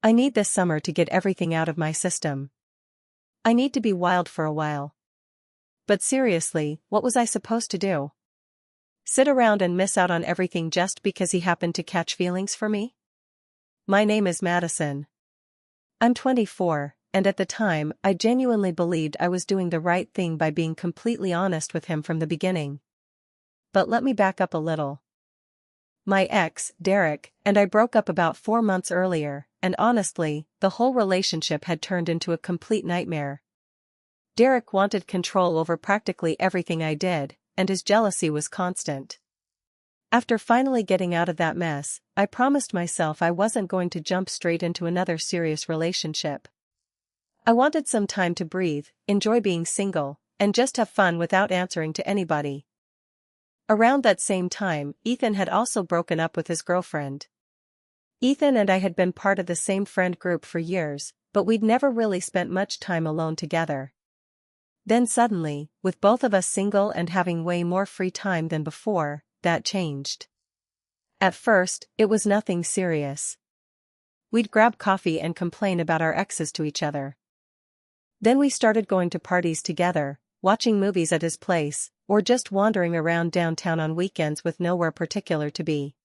I need this summer to get everything out of my system. I need to be wild for a while. But seriously, what was I supposed to do? Sit around and miss out on everything just because he happened to catch feelings for me? My name is Madison. I'm 24, and at the time, I genuinely believed I was doing the right thing by being completely honest with him from the beginning. But let me back up a little. My ex, Derek, and I broke up about 4 months earlier, and honestly, the whole relationship had turned into a complete nightmare. Derek wanted control over practically everything I did, and his jealousy was constant. After finally getting out of that mess, I promised myself I wasn't going to jump straight into another serious relationship. I wanted some time to breathe, enjoy being single, and just have fun without answering to anybody. Around that same time, Ethan had also broken up with his girlfriend. Ethan and I had been part of the same friend group for years, but we'd never really spent much time alone together. Then suddenly, with both of us single and having way more free time than before, that changed. At first, it was nothing serious. We'd grab coffee and complain about our exes to each other. Then we started going to parties together, watching movies at his place, or just wandering around downtown on weekends with nowhere particular to be.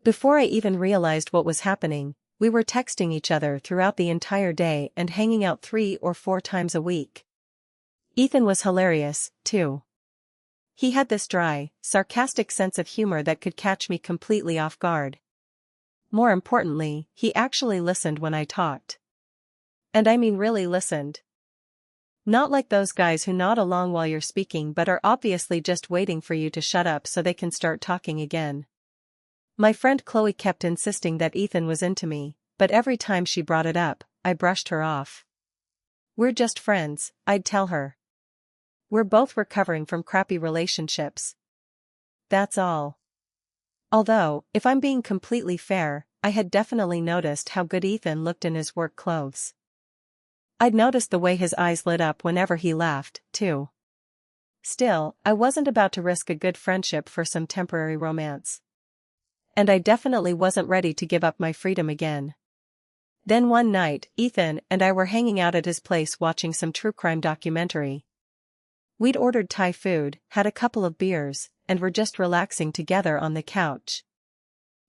Before I even realized what was happening, we were texting each other throughout the entire day and hanging out 3 or 4 times a week. Ethan was hilarious, too. He had this dry, sarcastic sense of humor that could catch me completely off guard. More importantly, he actually listened when I talked. And I mean really listened. Not like those guys who nod along while you're speaking but are obviously just waiting for you to shut up so they can start talking again. My friend Chloe kept insisting that Ethan was into me, but every time she brought it up, I brushed her off. We're just friends, I'd tell her. We're both recovering from crappy relationships. That's all. Although, if I'm being completely fair, I had definitely noticed how good Ethan looked in his work clothes. I'd noticed the way his eyes lit up whenever he laughed, too. Still, I wasn't about to risk a good friendship for some temporary romance. And I definitely wasn't ready to give up my freedom again. Then one night, Ethan and I were hanging out at his place watching some true crime documentary. We'd ordered Thai food, had a couple of beers, and were just relaxing together on the couch.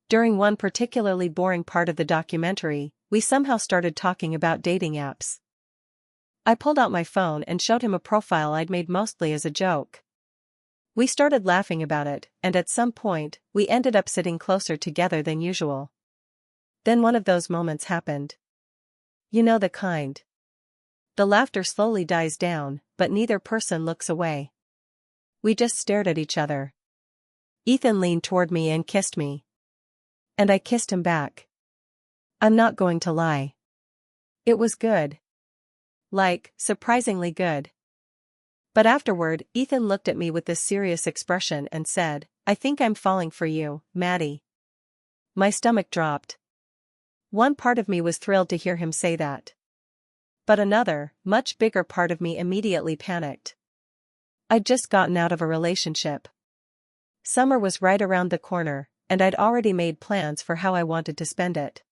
During one particularly boring part of the documentary, we somehow started talking about dating apps. I pulled out my phone and showed him a profile I'd made mostly as a joke. We started laughing about it, and at some point, we ended up sitting closer together than usual. Then one of those moments happened. You know the kind. The laughter slowly dies down, but neither person looks away. We just stared at each other. Ethan leaned toward me and kissed me. And I kissed him back. I'm not going to lie. It was good. Like, surprisingly good. But afterward, Ethan looked at me with this serious expression and said, I think I'm falling for you, Maddie. My stomach dropped. One part of me was thrilled to hear him say that. But another, much bigger part of me immediately panicked. I'd just gotten out of a relationship. Summer was right around the corner, and I'd already made plans for how I wanted to spend it.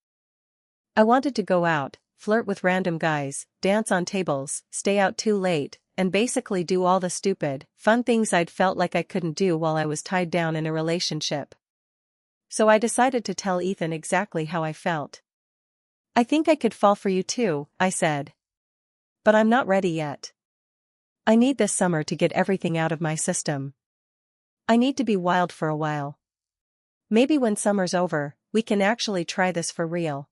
I wanted to go out, flirt with random guys, dance on tables, stay out too late, and basically do all the stupid, fun things I'd felt like I couldn't do while I was tied down in a relationship. So I decided to tell Ethan exactly how I felt. I think I could fall for you too, I said. But I'm not ready yet. I need this summer to get everything out of my system. I need to be wild for a while. Maybe when summer's over, we can actually try this for real.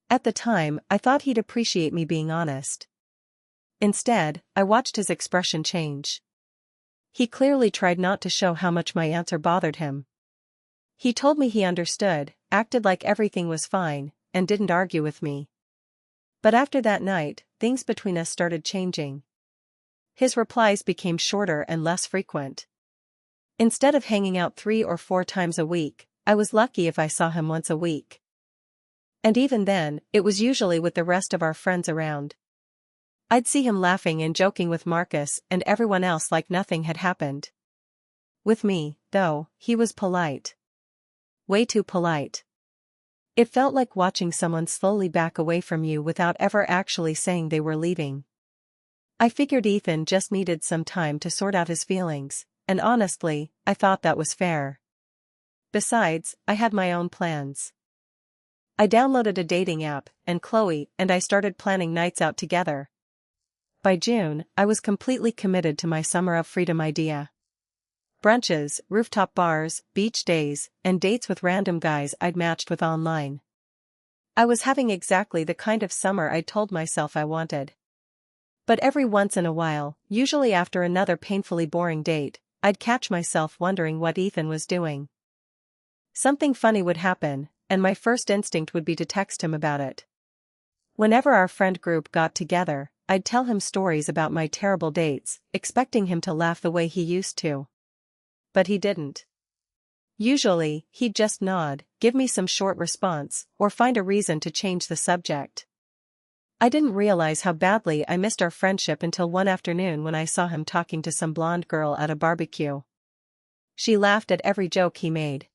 At the time, I thought he'd appreciate me being honest. Instead, I watched his expression change. He clearly tried not to show how much my answer bothered him. He told me he understood, acted like everything was fine, and didn't argue with me. But after that night, things between us started changing. His replies became shorter and less frequent. Instead of hanging out 3 or 4 times a week, I was lucky if I saw him once a week. And even then, it was usually with the rest of our friends around. I'd see him laughing and joking with Marcus and everyone else like nothing had happened. With me, though, he was polite. Way too polite. It felt like watching someone slowly back away from you without ever actually saying they were leaving. I figured Ethan just needed some time to sort out his feelings, and honestly, I thought that was fair. Besides, I had my own plans. I downloaded a dating app, and Chloe and I started planning nights out together. By June, I was completely committed to my summer of freedom idea. Brunches, rooftop bars, beach days, and dates with random guys I'd matched with online. I was having exactly the kind of summer I'd told myself I wanted. But every once in a while, usually after another painfully boring date, I'd catch myself wondering what Ethan was doing. Something funny would happen, and my first instinct would be to text him about it. Whenever our friend group got together, I'd tell him stories about my terrible dates, expecting him to laugh the way he used to. But he didn't. Usually, he'd just nod, give me some short response, or find a reason to change the subject. I didn't realize how badly I missed our friendship until one afternoon when I saw him talking to some blonde girl at a barbecue. She laughed at every joke he made.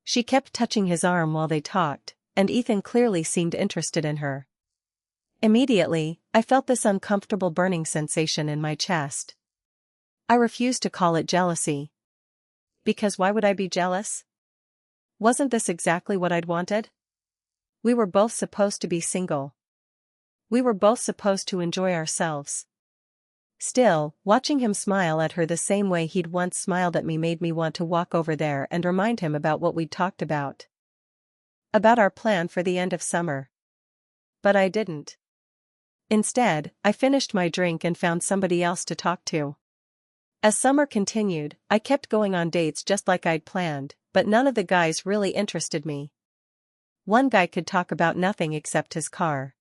She kept touching his arm while they talked, and Ethan clearly seemed interested in her. Immediately, I felt this uncomfortable burning sensation in my chest. I refused to call it jealousy. Because why would I be jealous? Wasn't this exactly what I'd wanted? We were both supposed to be single. We were both supposed to enjoy ourselves. Still, watching him smile at her the same way he'd once smiled at me made me want to walk over there and remind him about what we'd talked about. About our plan for the end of summer. But I didn't. Instead, I finished my drink and found somebody else to talk to. As summer continued, I kept going on dates just like I'd planned, but none of the guys really interested me. One guy could talk about nothing except his car.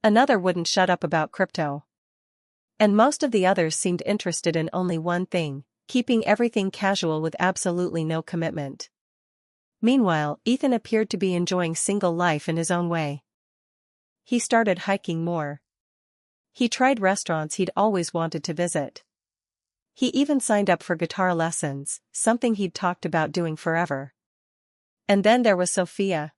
Another wouldn't shut up about crypto. And most of the others seemed interested in only one thing, keeping everything casual with absolutely no commitment. Meanwhile, Ethan appeared to be enjoying single life in his own way. He started hiking more. He tried restaurants he'd always wanted to visit. He even signed up for guitar lessons, something he'd talked about doing forever. And then there was Sophia.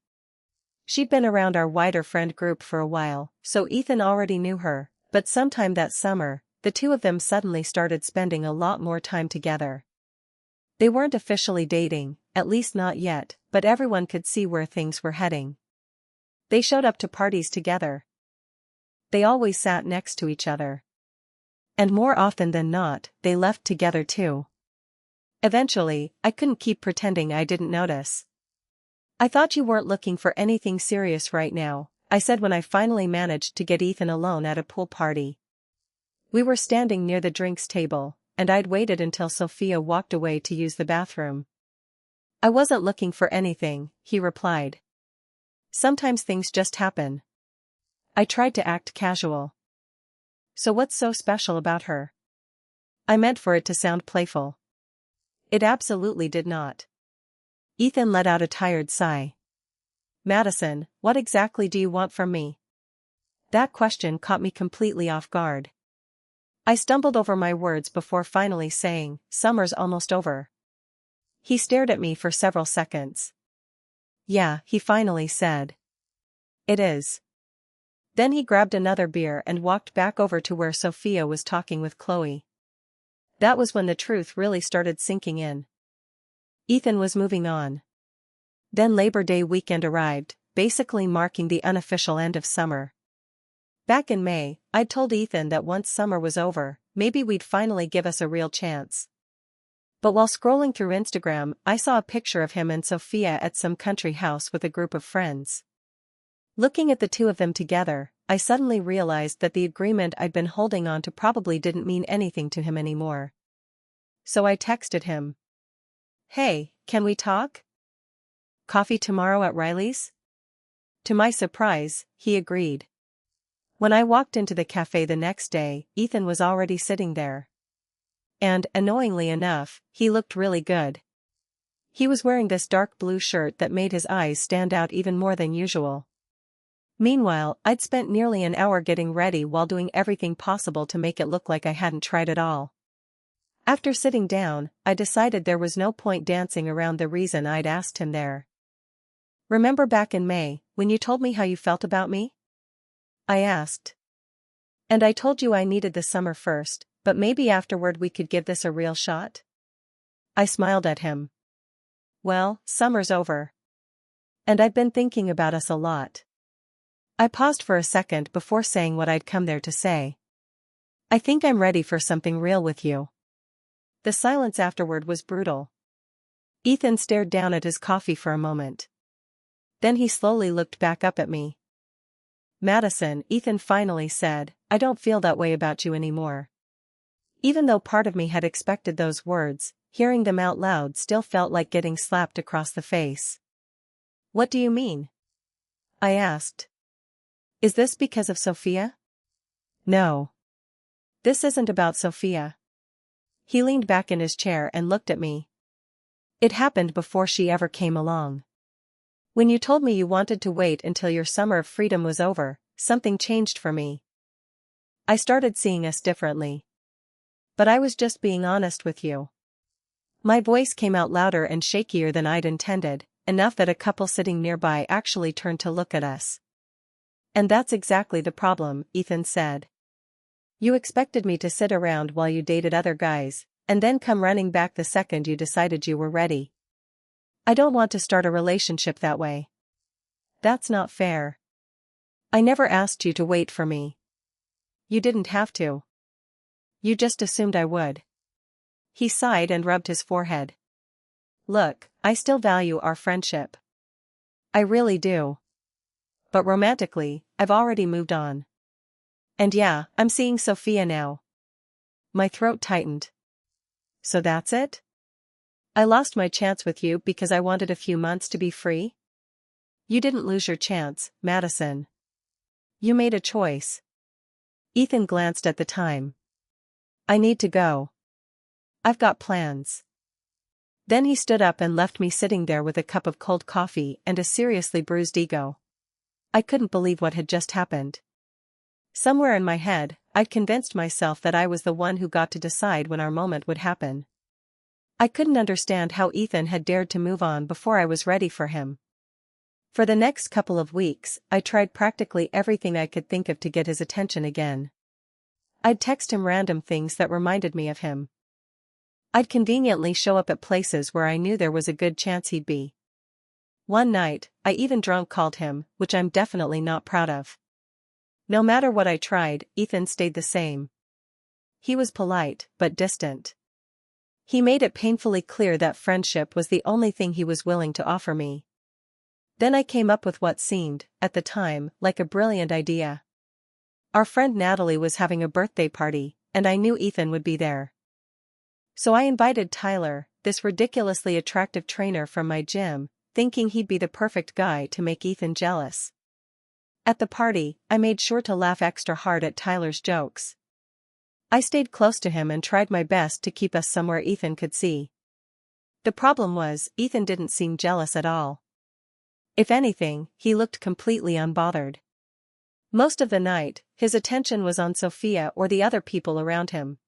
She'd been around our wider friend group for a while, so Ethan already knew her, but sometime that summer, the two of them suddenly started spending a lot more time together. They weren't officially dating, at least not yet, but everyone could see where things were heading. They showed up to parties together. They always sat next to each other. And more often than not, they left together too. Eventually, I couldn't keep pretending I didn't notice. "I thought you weren't looking for anything serious right now," I said when I finally managed to get Ethan alone at a pool party. We were standing near the drinks table, and I'd waited until Sophia walked away to use the bathroom. "I wasn't looking for anything," he replied. "Sometimes things just happen." I tried to act casual. "So what's so special about her?" I meant for it to sound playful. It absolutely did not. Ethan let out a tired sigh. "Madison, what exactly do you want from me?" That question caught me completely off guard. I stumbled over my words before finally saying, "Summer's almost over." He stared at me for several seconds. "Yeah," he finally said. "It is." Then he grabbed another beer and walked back over to where Sophia was talking with Chloe. That was when the truth really started sinking in. Ethan was moving on. Then Labor Day weekend arrived, basically marking the unofficial end of summer. Back in May, I'd told Ethan that once summer was over, maybe we'd finally give us a real chance. But while scrolling through Instagram, I saw a picture of him and Sophia at some country house with a group of friends. Looking at the two of them together, I suddenly realized that the agreement I'd been holding on to probably didn't mean anything to him anymore. So I texted him. "Hey, can we talk? Coffee tomorrow at Riley's?" To my surprise, he agreed. When I walked into the cafe the next day, Ethan was already sitting there. And, annoyingly enough, he looked really good. He was wearing this dark blue shirt that made his eyes stand out even more than usual. Meanwhile, I'd spent nearly an hour getting ready while doing everything possible to make it look like I hadn't tried at all. After sitting down, I decided there was no point dancing around the reason I'd asked him there. Remember back in May, when you told me how you felt about me? I asked. And I told you I needed the summer first, but maybe afterward we could give this a real shot? I smiled at him. Well, summer's over. And I've been thinking about us a lot. I paused for a second before saying what I'd come there to say. I think I'm ready for something real with you. The silence afterward was brutal. Ethan stared down at his coffee for a moment. Then he slowly looked back up at me. Madison, Ethan finally said, I don't feel that way about you anymore. Even though part of me had expected those words, hearing them out loud still felt like getting slapped across the face. What do you mean? I asked. Is this because of Sophia? No. This isn't about Sophia. He leaned back in his chair and looked at me. It happened before she ever came along. When you told me you wanted to wait until your summer of freedom was over, something changed for me. I started seeing us differently. But I was just being honest with you. My voice came out louder and shakier than I'd intended, enough that a couple sitting nearby actually turned to look at us. And that's exactly the problem, Ethan said. You expected me to sit around while you dated other guys, and then come running back the second you decided you were ready. I don't want to start a relationship that way. That's not fair. I never asked you to wait for me. You didn't have to. You just assumed I would. He sighed and rubbed his forehead. Look, I still value our friendship. I really do. But romantically, I've already moved on. And yeah, I'm seeing Sophia now. My throat tightened. So that's it? I lost my chance with you because I wanted a few months to be free? You didn't lose your chance, Madison. You made a choice. Ethan glanced at the time. I need to go. I've got plans. Then he stood up and left me sitting there with a cup of cold coffee and a seriously bruised ego. I couldn't believe what had just happened. Somewhere in my head, I'd convinced myself that I was the one who got to decide when our moment would happen. I couldn't understand how Ethan had dared to move on before I was ready for him. For the next couple of weeks, I tried practically everything I could think of to get his attention again. I'd text him random things that reminded me of him. I'd conveniently show up at places where I knew there was a good chance he'd be. One night, I even drunk called him, which I'm definitely not proud of. No matter what I tried, Ethan stayed the same. He was polite, but distant. He made it painfully clear that friendship was the only thing he was willing to offer me. Then I came up with what seemed, at the time, like a brilliant idea. Our friend Natalie was having a birthday party, and I knew Ethan would be there. So I invited Tyler, this ridiculously attractive trainer from my gym, thinking he'd be the perfect guy to make Ethan jealous. At the party, I made sure to laugh extra hard at Tyler's jokes. I stayed close to him and tried my best to keep us somewhere Ethan could see. The problem was, Ethan didn't seem jealous at all. If anything, he looked completely unbothered. Most of the night, his attention was on Sophia or the other people around him.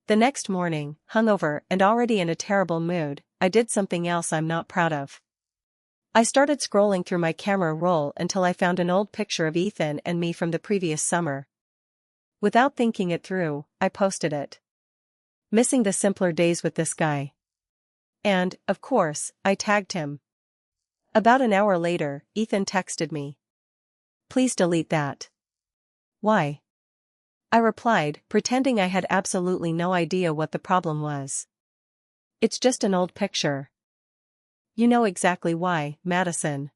The next morning, hungover and already in a terrible mood, I did something else I'm not proud of. I started scrolling through my camera roll until I found an old picture of Ethan and me from the previous summer. Without thinking it through, I posted it. Missing the simpler days with this guy. And, of course, I tagged him. About an hour later, Ethan texted me. Please delete that. Why? I replied, pretending I had absolutely no idea what the problem was. It's just an old picture. You know exactly why, Madison.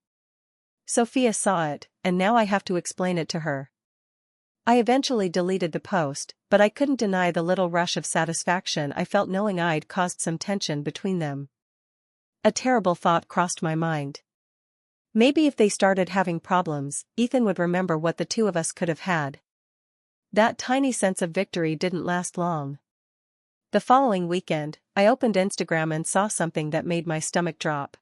Sophia saw it, and now I have to explain it to her. I eventually deleted the post, but I couldn't deny the little rush of satisfaction I felt knowing I'd caused some tension between them. A terrible thought crossed my mind. Maybe if they started having problems, Ethan would remember what the two of us could have had. That tiny sense of victory didn't last long. The following weekend, I opened Instagram and saw something that made my stomach drop.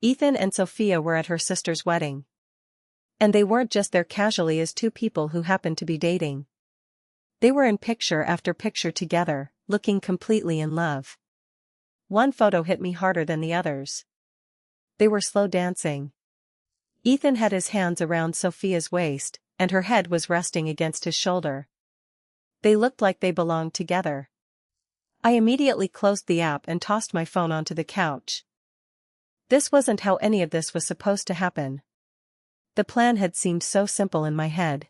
Ethan and Sophia were at her sister's wedding. And they weren't just there casually as two people who happened to be dating. They were in picture after picture together, looking completely in love. One photo hit me harder than the others. They were slow dancing. Ethan had his hands around Sophia's waist, and her head was resting against his shoulder. They looked like they belonged together. I immediately closed the app and tossed my phone onto the couch. This wasn't how any of this was supposed to happen. The plan had seemed so simple in my head.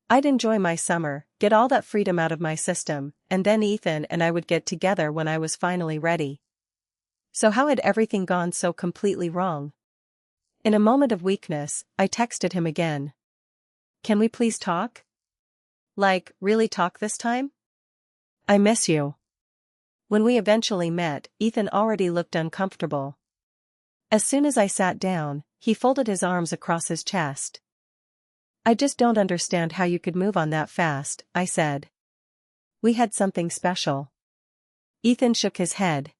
I'd enjoy my summer, get all that freedom out of my system, and then Ethan and I would get together when I was finally ready. So how had everything gone so completely wrong? In a moment of weakness, I texted him again. Can we please talk? Like, really talk this time? I miss you. When we eventually met, Ethan already looked uncomfortable. As soon as I sat down, he folded his arms across his chest. I just don't understand how you could move on that fast, I said. We had something special. Ethan shook his head.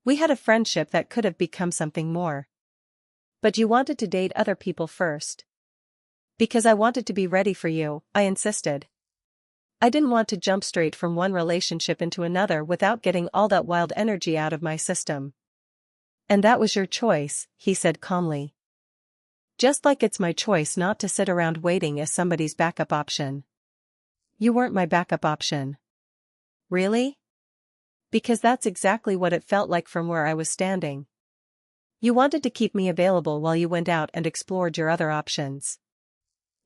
We had a friendship that could have become something more. But you wanted to date other people first. Because I wanted to be ready for you, I insisted. I didn't want to jump straight from one relationship into another without getting all that wild energy out of my system. And that was your choice, he said calmly. Just like it's my choice not to sit around waiting as somebody's backup option. You weren't my backup option. Really? Because that's exactly what it felt like from where I was standing. You wanted to keep me available while you went out and explored your other options.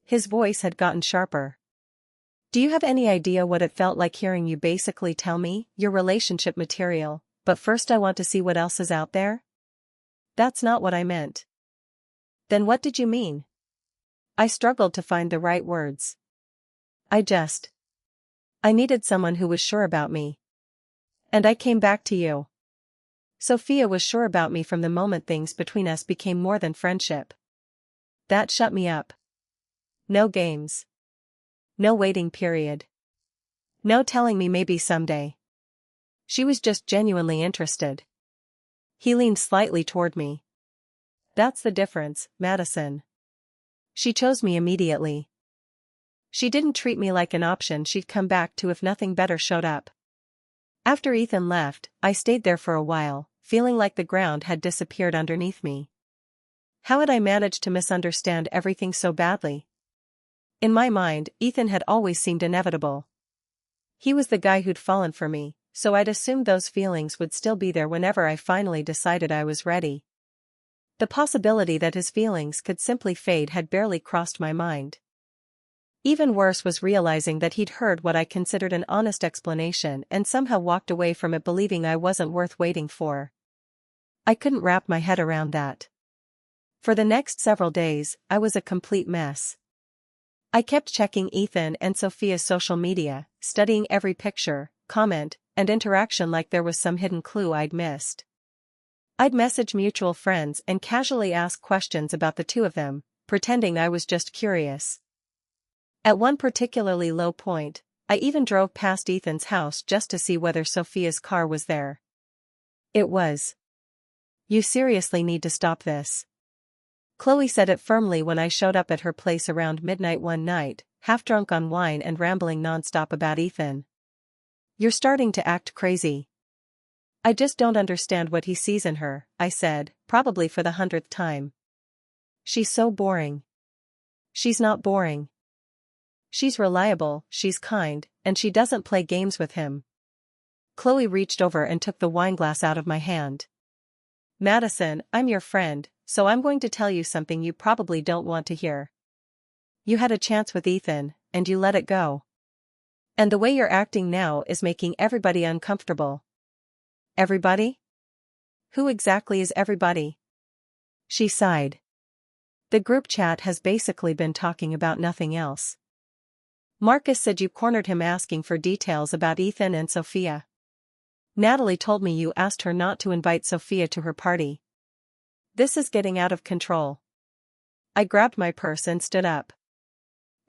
His voice had gotten sharper. Do you have any idea what it felt like hearing you basically tell me, your relationship material, but first I want to see what else is out there? That's not what I meant. Then what did you mean? I struggled to find the right words. I needed someone who was sure about me. And I came back to you. Sophia was sure about me from the moment things between us became more than friendship. That shut me up. No games. No waiting period. No telling me maybe someday. She was just genuinely interested. He leaned slightly toward me. That's the difference, Madison. She chose me immediately. She didn't treat me like an option she'd come back to if nothing better showed up. After Ethan left, I stayed there for a while, feeling like the ground had disappeared underneath me. How had I managed to misunderstand everything so badly? In my mind, Ethan had always seemed inevitable. He was the guy who'd fallen for me, so I'd assumed those feelings would still be there whenever I finally decided I was ready. The possibility that his feelings could simply fade had barely crossed my mind. Even worse was realizing that he'd heard what I considered an honest explanation and somehow walked away from it believing I wasn't worth waiting for. I couldn't wrap my head around that. For the next several days, I was a complete mess. I kept checking Ethan and Sophia's social media, studying every picture, comment, and interaction like there was some hidden clue I'd missed. I'd message mutual friends and casually ask questions about the two of them, pretending I was just curious. At one particularly low point, I even drove past Ethan's house just to see whether Sophia's car was there. It was. You seriously need to stop this. Chloe said it firmly when I showed up at her place around midnight one night, half drunk on wine and rambling nonstop about Ethan. You're starting to act crazy. I just don't understand what he sees in her, I said, probably for the 100th time. She's so boring. She's not boring. She's reliable, she's kind, and she doesn't play games with him. Chloe reached over and took the wineglass out of my hand. Madison, I'm your friend, so I'm going to tell you something you probably don't want to hear. You had a chance with Ethan, and you let it go. And the way you're acting now is making everybody uncomfortable. Everybody? Who exactly is everybody? She sighed. The group chat has basically been talking about nothing else. Marcus said you cornered him asking for details about Ethan and Sophia. Natalie told me you asked her not to invite Sophia to her party. This is getting out of control. I grabbed my purse and stood up.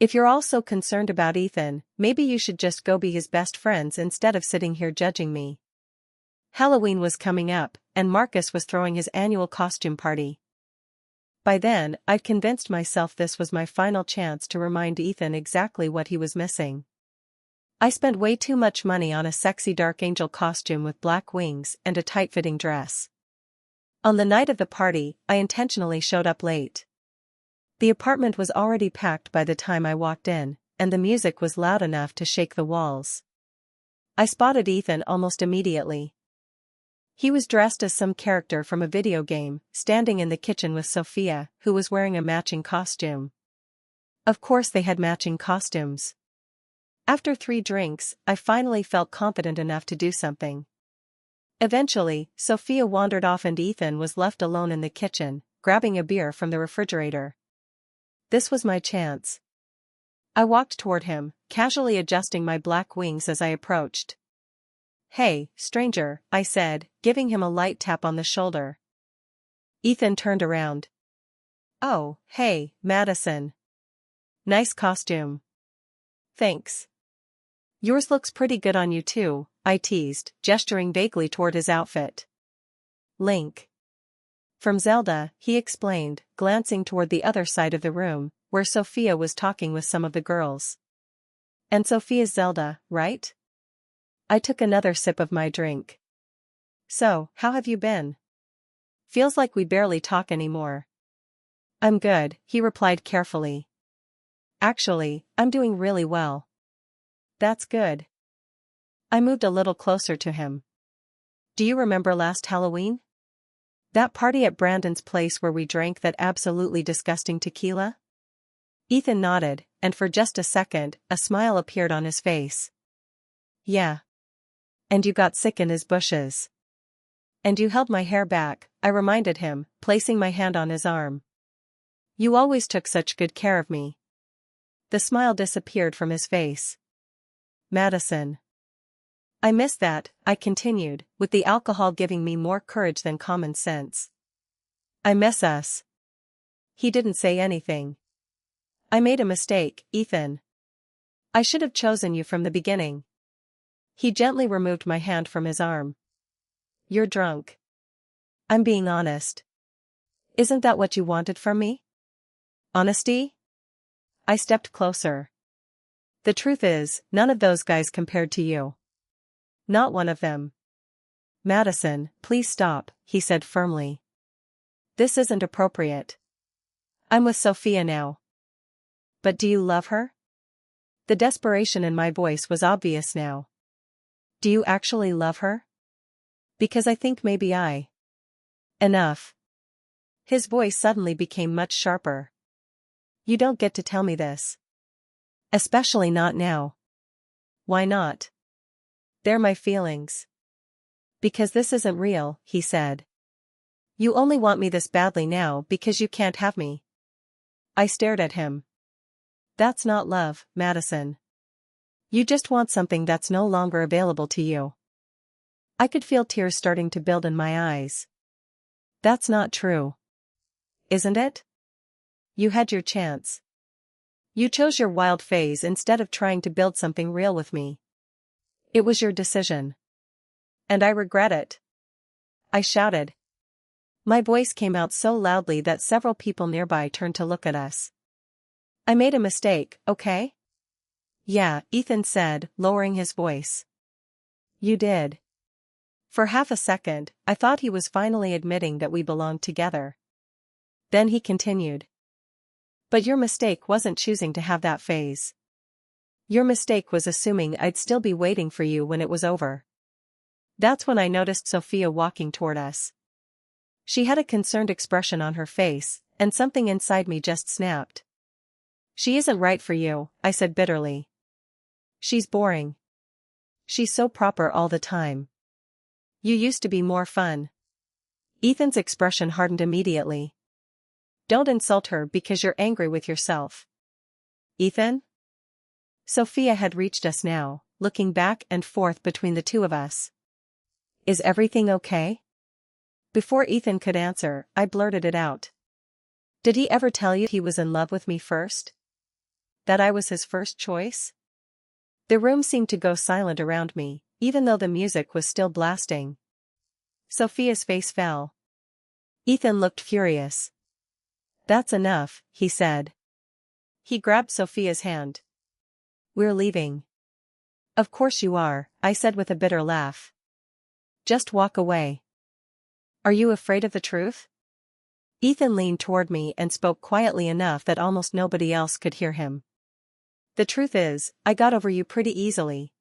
If you're all so concerned about Ethan, maybe you should just go be his best friends instead of sitting here judging me. Halloween was coming up, and Marcus was throwing his annual costume party. By then, I'd convinced myself this was my final chance to remind Ethan exactly what he was missing. I spent way too much money on a sexy dark angel costume with black wings and a tight-fitting dress. On the night of the party, I intentionally showed up late. The apartment was already packed by the time I walked in, and the music was loud enough to shake the walls. I spotted Ethan almost immediately. He was dressed as some character from a video game, standing in the kitchen with Sophia, who was wearing a matching costume. Of course they had matching costumes. After 3 drinks, I finally felt confident enough to do something. Eventually, Sophia wandered off and Ethan was left alone in the kitchen, grabbing a beer from the refrigerator. This was my chance. I walked toward him, casually adjusting my black wings as I approached. "Hey, stranger," I said, giving him a light tap on the shoulder. Ethan turned around. "Oh, hey, Madison. Nice costume." "Thanks. Yours looks pretty good on you too," I teased, gesturing vaguely toward his outfit. "Link. From Zelda," he explained, glancing toward the other side of the room, where Sophia was talking with some of the girls. "And Sophia's Zelda, right?" I took another sip of my drink. "So, how have you been? Feels like we barely talk anymore." "I'm good," he replied carefully. "Actually, I'm doing really well." "That's good." I moved a little closer to him. "Do you remember last Halloween? That party at Brandon's place where we drank that absolutely disgusting tequila?" Ethan nodded, and for just a second, a smile appeared on his face. "Yeah. And you got sick in his bushes. And you held my hair back," I reminded him, placing my hand on his arm. "You always took such good care of me." The smile disappeared from his face. "Madison. I miss that," I continued, with the alcohol giving me more courage than common sense. "I miss us." He didn't say anything. "I made a mistake, Ethan. I should have chosen you from the beginning." He gently removed my hand from his arm. "You're drunk." "I'm being honest." "Isn't that what you wanted from me? Honesty?" I stepped closer. "The truth is, none of those guys compared to you. Not one of them." "Madison, please stop," he said firmly. "This isn't appropriate. I'm with Sophia now." "But do you love her?" The desperation in my voice was obvious now. "Do you actually love her? Because I think maybe I..." "Enough." His voice suddenly became much sharper. "You don't get to tell me this. Especially not now." "Why not?" "They're my feelings." "Because this isn't real," he said. "You only want me this badly now because you can't have me." I stared at him. "That's not love, Madison. You just want something that's no longer available to you." I could feel tears starting to build in my eyes. "That's not true. Isn't it? You had your chance. You chose your wild phase instead of trying to build something real with me. It was your decision. And I regret it." I shouted. My voice came out so loudly that several people nearby turned to look at us. "I made a mistake, okay?" "Yeah," Ethan said, lowering his voice. "You did." For half a second, I thought he was finally admitting that we belonged together. Then he continued. "But your mistake wasn't choosing to have that phase. Your mistake was assuming I'd still be waiting for you when it was over." That's when I noticed Sophia walking toward us. She had a concerned expression on her face, and something inside me just snapped. "She isn't right for you," I said bitterly. "She's boring. She's so proper all the time. You used to be more fun." Ethan's expression hardened immediately. "Don't insult her because you're angry with yourself." "Ethan?" Sophia had reached us now, looking back and forth between the two of us. "Is everything okay?" Before Ethan could answer, I blurted it out. "Did he ever tell you he was in love with me first? That I was his first choice?" The room seemed to go silent around me, even though the music was still blasting. Sophia's face fell. Ethan looked furious. "That's enough," he said. He grabbed Sophia's hand. "We're leaving." "Of course you are," I said with a bitter laugh. "Just walk away." Are you afraid of the truth? Ethan leaned toward me and spoke quietly enough that almost nobody else could hear him. The truth is, I got over you pretty easily.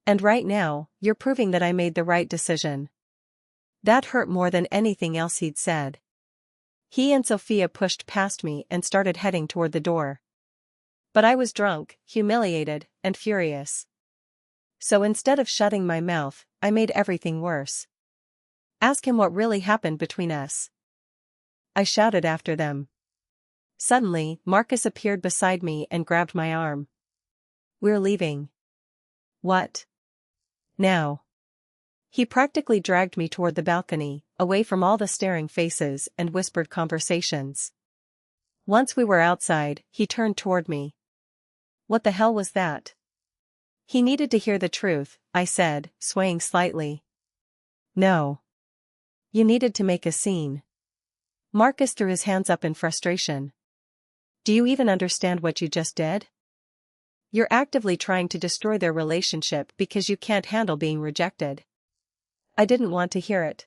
And right now, you're proving that I made the right decision. That hurt more than anything else he'd said. He and Sophia pushed past me and started heading toward the door. But I was drunk, humiliated, and furious. So instead of shutting my mouth, I made everything worse. Ask him what really happened between us. I shouted after them. Suddenly, Marcus appeared beside me and grabbed my arm. We're leaving. What? Now. He practically dragged me toward the balcony, away from all the staring faces and whispered conversations. Once we were outside, he turned toward me. What the hell was that? He needed to hear the truth, I said, swaying slightly. No. You needed to make a scene. Marcus threw his hands up in frustration. Do you even understand what you just did? You're actively trying to destroy their relationship because you can't handle being rejected. I didn't want to hear it.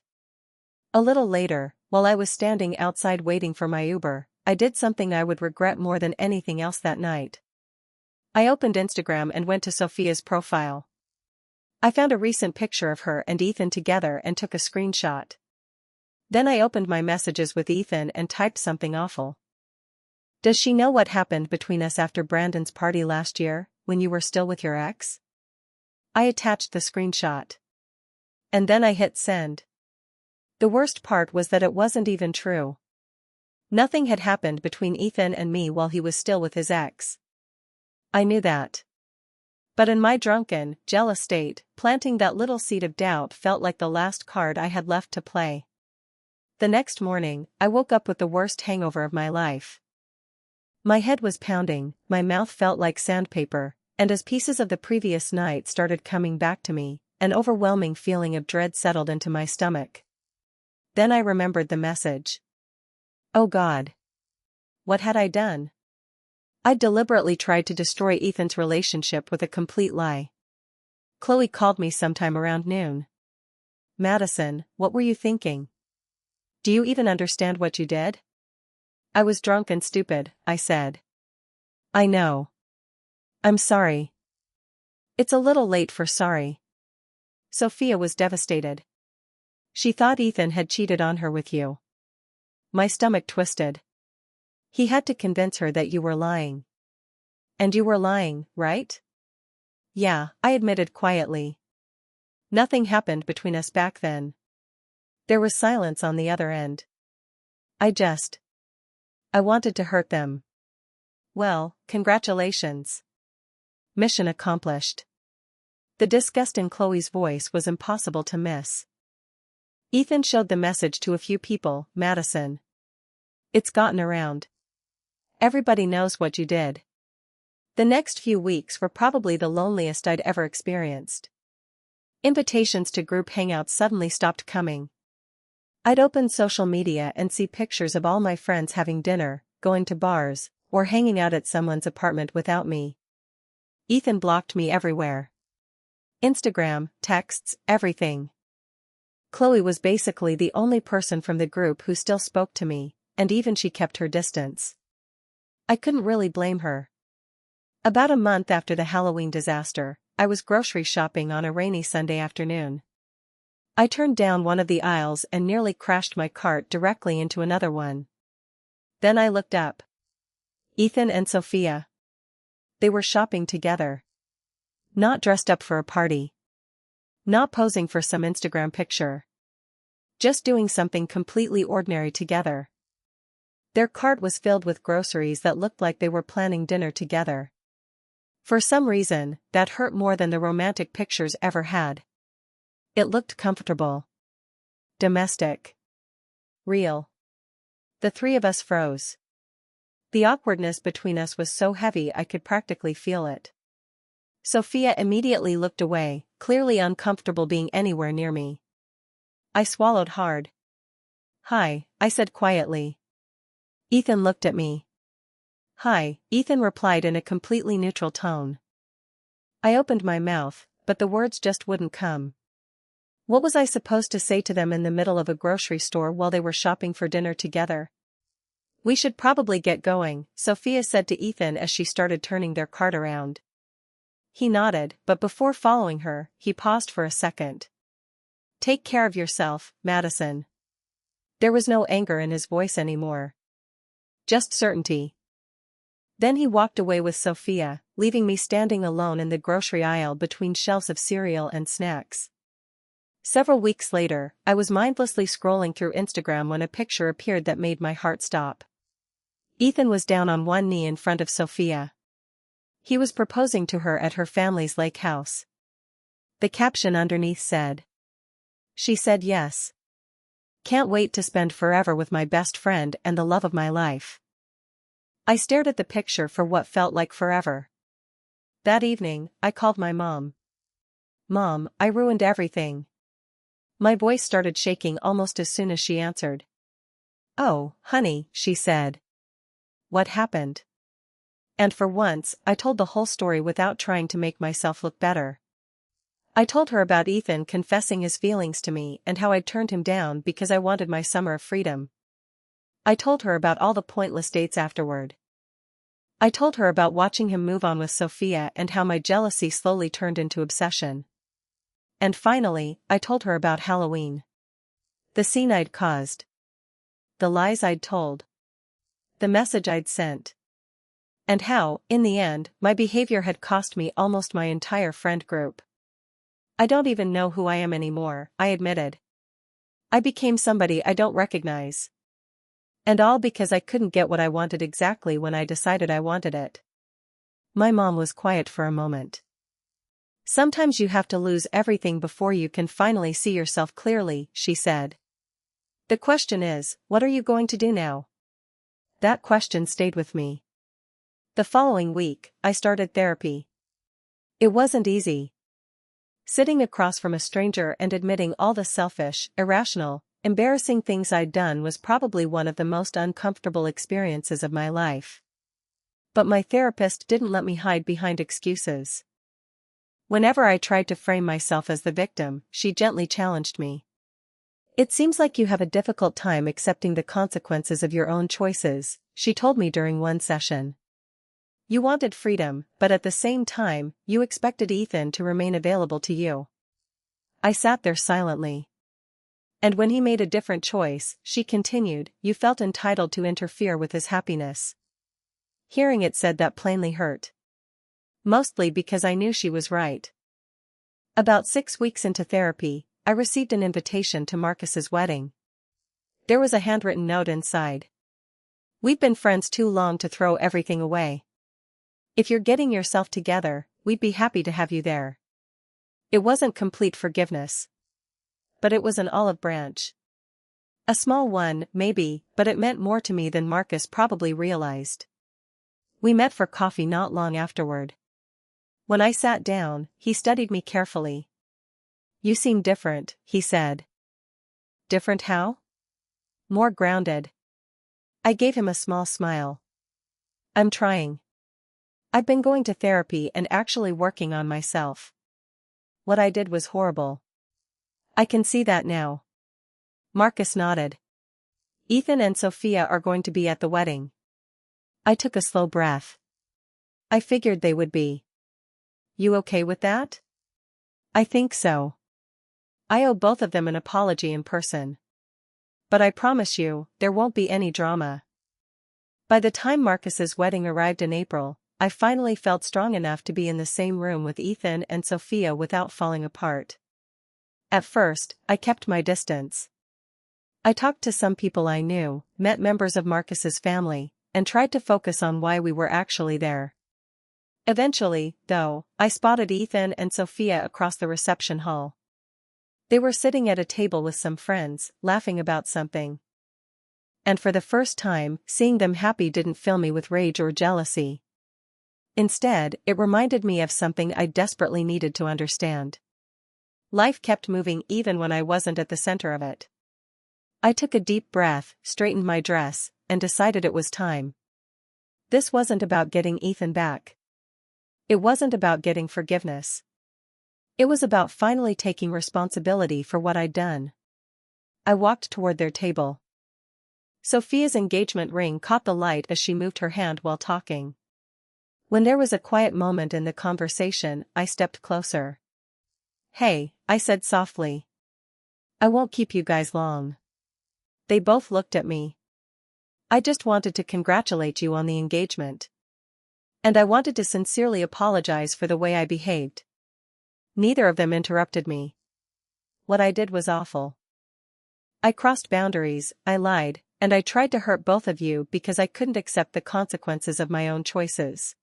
A little later, while I was standing outside waiting for my Uber, I did something I would regret more than anything else that night. I opened Instagram and went to Sophia's profile. I found a recent picture of her and Ethan together and took a screenshot. Then I opened my messages with Ethan and typed something awful. Does she know what happened between us after Brandon's party last year, when you were still with your ex? I attached the screenshot. And then I hit send. The worst part was that it wasn't even true. Nothing had happened between Ethan and me while he was still with his ex. I knew that. But in my drunken, jealous state, planting that little seed of doubt felt like the last card I had left to play. The next morning, I woke up with the worst hangover of my life. My head was pounding, my mouth felt like sandpaper, and as pieces of the previous night started coming back to me, an overwhelming feeling of dread settled into my stomach. Then I remembered the message. Oh God. What had I done? I'd deliberately tried to destroy Ethan's relationship with a complete lie. Chloe called me sometime around noon. Madison, what were you thinking? Do you even understand what you did? I was drunk and stupid, I said. I know. I'm sorry. It's a little late for sorry. Sophia was devastated. She thought Ethan had cheated on her with you. My stomach twisted. He had to convince her that you were lying. And you were lying, right? Yeah, I admitted quietly. Nothing happened between us back then. There was silence on the other end. I wanted to hurt them. Well, congratulations. Mission accomplished. The disgust in Chloe's voice was impossible to miss. Ethan showed the message to a few people, Madison. It's gotten around. Everybody knows what you did. The next few weeks were probably the loneliest I'd ever experienced. Invitations to group hangouts suddenly stopped coming. I'd open social media and see pictures of all my friends having dinner, going to bars, or hanging out at someone's apartment without me. Ethan blocked me everywhere. Instagram, texts, everything. Chloe was basically the only person from the group who still spoke to me, and even she kept her distance. I couldn't really blame her. About a month after the Halloween disaster, I was grocery shopping on a rainy Sunday afternoon. I turned down one of the aisles and nearly crashed my cart directly into another one. Then I looked up. Ethan and Sophia. They were shopping together. Not dressed up for a party. Not posing for some Instagram picture. Just doing something completely ordinary together. Their cart was filled with groceries that looked like they were planning dinner together. For some reason, that hurt more than the romantic pictures ever had. It looked comfortable. Domestic. Real. The three of us froze. The awkwardness between us was so heavy I could practically feel it. Sophia immediately looked away, clearly uncomfortable being anywhere near me. I swallowed hard. Hi, I said quietly. Ethan looked at me. Hi, Ethan replied in a completely neutral tone. I opened my mouth, but the words just wouldn't come. What was I supposed to say to them in the middle of a grocery store while they were shopping for dinner together? "We should probably get going," Sophia said to Ethan as she started turning their cart around. He nodded, but before following her, he paused for a second. "Take care of yourself, Madison." There was no anger in his voice anymore. Just certainty. Then he walked away with Sophia, leaving me standing alone in the grocery aisle between shelves of cereal and snacks. Several weeks later, I was mindlessly scrolling through Instagram when a picture appeared that made my heart stop. Ethan was down on one knee in front of Sophia. He was proposing to her at her family's lake house. The caption underneath said, "She said yes. Can't wait to spend forever with my best friend and the love of my life." I stared at the picture for what felt like forever. That evening, I called my mom. "Mom, I ruined everything." My voice started shaking almost as soon as she answered. "Oh, honey," she said. "What happened?" And for once, I told the whole story without trying to make myself look better. I told her about Ethan confessing his feelings to me and how I'd turned him down because I wanted my summer of freedom. I told her about all the pointless dates afterward. I told her about watching him move on with Sophia and how my jealousy slowly turned into obsession. And finally, I told her about Halloween. The scene I'd caused. The lies I'd told. The message I'd sent. And how, in the end, my behavior had cost me almost my entire friend group. "I don't even know who I am anymore," I admitted. "I became somebody I don't recognize. And all because I couldn't get what I wanted exactly when I decided I wanted it." My mom was quiet for a moment. "Sometimes you have to lose everything before you can finally see yourself clearly," she said. "The question is, what are you going to do now?" That question stayed with me. The following week, I started therapy. It wasn't easy. Sitting across from a stranger and admitting all the selfish, irrational, embarrassing things I'd done was probably one of the most uncomfortable experiences of my life. But my therapist didn't let me hide behind excuses. Whenever I tried to frame myself as the victim, she gently challenged me. "It seems like you have a difficult time accepting the consequences of your own choices," she told me during one session. "You wanted freedom, but at the same time, you expected Ethan to remain available to you." I sat there silently. "And when he made a different choice," she continued, "you felt entitled to interfere with his happiness." Hearing it said that plainly hurt. Mostly because I knew she was right. About 6 weeks into therapy, I received an invitation to Marcus's wedding. There was a handwritten note inside. "We've been friends too long to throw everything away. If you're getting yourself together, we'd be happy to have you there." It wasn't complete forgiveness. But it was an olive branch. A small one, maybe, but it meant more to me than Marcus probably realized. We met for coffee not long afterward. When I sat down, he studied me carefully. "You seem different," he said. "Different how?" "More grounded." I gave him a small smile. "I'm trying. I've been going to therapy and actually working on myself. What I did was horrible. I can see that now." Marcus nodded. "Ethan and Sophia are going to be at the wedding." I took a slow breath. I figured they would be. "You okay with that?" "I think so. I owe both of them an apology in person. But I promise you, there won't be any drama." By the time Marcus's wedding arrived in April, I finally felt strong enough to be in the same room with Ethan and Sophia without falling apart. At first, I kept my distance. I talked to some people I knew, met members of Marcus's family, and tried to focus on why we were actually there. Eventually, though, I spotted Ethan and Sophia across the reception hall. They were sitting at a table with some friends, laughing about something. And for the first time, seeing them happy didn't fill me with rage or jealousy. Instead, it reminded me of something I desperately needed to understand. Life kept moving even when I wasn't at the center of it. I took a deep breath, straightened my dress, and decided it was time. This wasn't about getting Ethan back. It wasn't about getting forgiveness. It was about finally taking responsibility for what I'd done. I walked toward their table. Sophia's engagement ring caught the light as she moved her hand while talking. When there was a quiet moment in the conversation, I stepped closer. "Hey," I said softly. "I won't keep you guys long." They both looked at me. "I just wanted to congratulate you on the engagement. And I wanted to sincerely apologize for the way I behaved." Neither of them interrupted me. What I did was awful. I crossed boundaries, I lied, and I tried to hurt both of you because I couldn't accept the consequences of my own choices.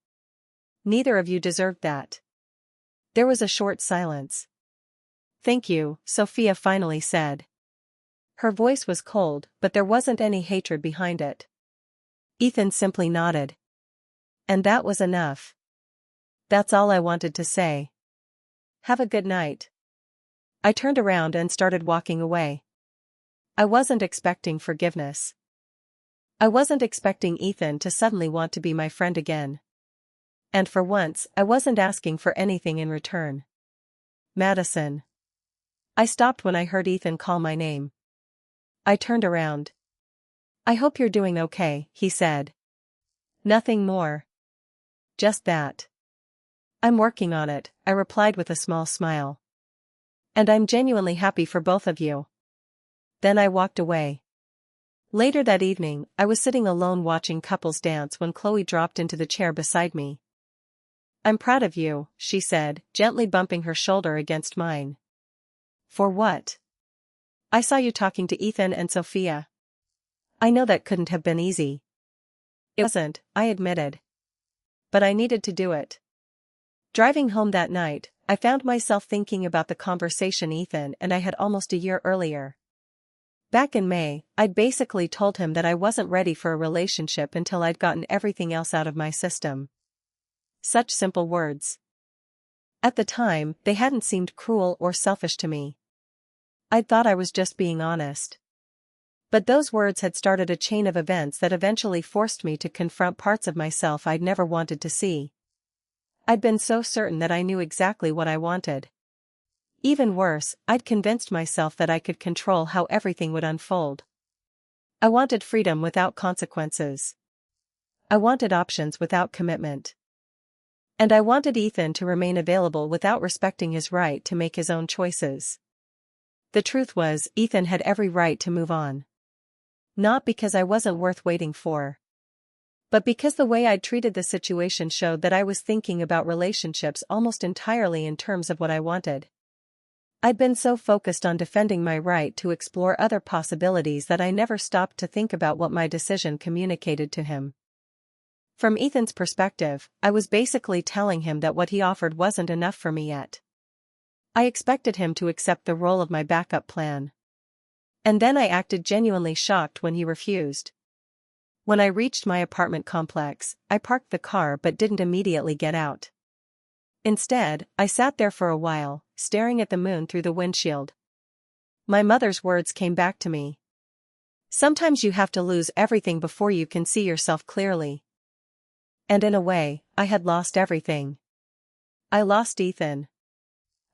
Neither of you deserved that. There was a short silence. "Thank you," Sophia finally said. Her voice was cold, but there wasn't any hatred behind it. Ethan simply nodded. And that was enough. That's all I wanted to say. "Have a good night." I turned around and started walking away. I wasn't expecting forgiveness. I wasn't expecting Ethan to suddenly want to be my friend again. And for once, I wasn't asking for anything in return. "Madison." I stopped when I heard Ethan call my name. I turned around. "I hope you're doing okay," he said. "Nothing more. Just that." "I'm working on it," I replied with a small smile. "And I'm genuinely happy for both of you." Then I walked away. Later that evening, I was sitting alone watching couples dance when Chloe dropped into the chair beside me. "I'm proud of you," she said, gently bumping her shoulder against mine. "For what?" "I saw you talking to Ethan and Sophia." "I know that couldn't have been easy." "It wasn't," I admitted. "But I needed to do it." Driving home that night, I found myself thinking about the conversation Ethan and I had almost a year earlier. Back in May, I'd basically told him that I wasn't ready for a relationship until I'd gotten everything else out of my system. Such simple words. At the time, they hadn't seemed cruel or selfish to me. I'd thought I was just being honest. But those words had started a chain of events that eventually forced me to confront parts of myself I'd never wanted to see. I'd been so certain that I knew exactly what I wanted. Even worse, I'd convinced myself that I could control how everything would unfold. I wanted freedom without consequences. I wanted options without commitment. And I wanted Ethan to remain available without respecting his right to make his own choices. The truth was, Ethan had every right to move on. Not because I wasn't worth waiting for, but because the way I'd treated the situation showed that I was thinking about relationships almost entirely in terms of what I wanted. I'd been so focused on defending my right to explore other possibilities that I never stopped to think about what my decision communicated to him. From Ethan's perspective, I was basically telling him that what he offered wasn't enough for me yet. I expected him to accept the role of my backup plan. And then I acted genuinely shocked when he refused. When I reached my apartment complex, I parked the car but didn't immediately get out. Instead, I sat there for a while, staring at the moon through the windshield. My mother's words came back to me. "Sometimes you have to lose everything before you can see yourself clearly." And in a way, I had lost everything. I lost Ethan.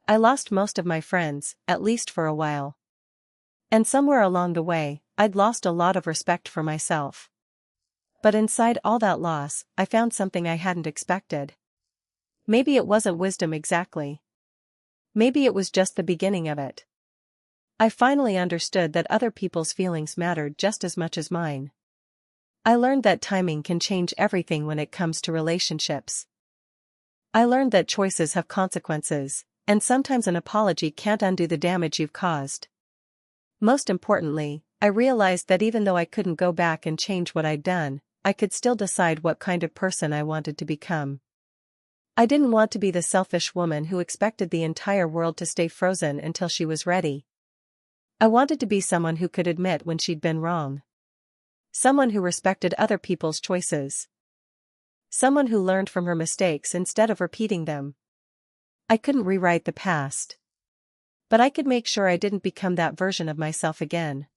I lost most of my friends, at least for a while. And somewhere along the way, I'd lost a lot of respect for myself. But inside all that loss, I found something I hadn't expected. Maybe it wasn't wisdom exactly. Maybe it was just the beginning of it. I finally understood that other people's feelings mattered just as much as mine. I learned that timing can change everything when it comes to relationships. I learned that choices have consequences, and sometimes an apology can't undo the damage you've caused. Most importantly, I realized that even though I couldn't go back and change what I'd done, I could still decide what kind of person I wanted to become. I didn't want to be the selfish woman who expected the entire world to stay frozen until she was ready. I wanted to be someone who could admit when she'd been wrong. Someone who respected other people's choices. Someone who learned from her mistakes instead of repeating them. I couldn't rewrite the past. But I could make sure I didn't become that version of myself again.